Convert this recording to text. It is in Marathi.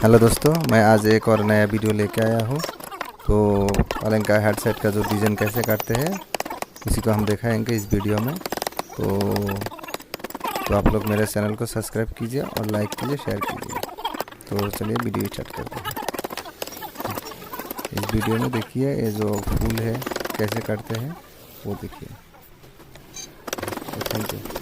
हेलो दोस्तों, मैं आज एक और नया वीडियो लेके आया हूँ। तो पलंग का हेडसेट का जो डिज़ाइन कैसे करते हैं उसी को हम दिखाएंगे इस वीडियो में। तो आप लोग मेरे चैनल को सब्सक्राइब कीजिए और लाइक कीजिए, शेयर कीजिए। तो चलिए वीडियो स्टार्ट करते हैं। इस वीडियो में देखिए ये जो फूल है कैसे करते हैं वो देखिए। Thank you.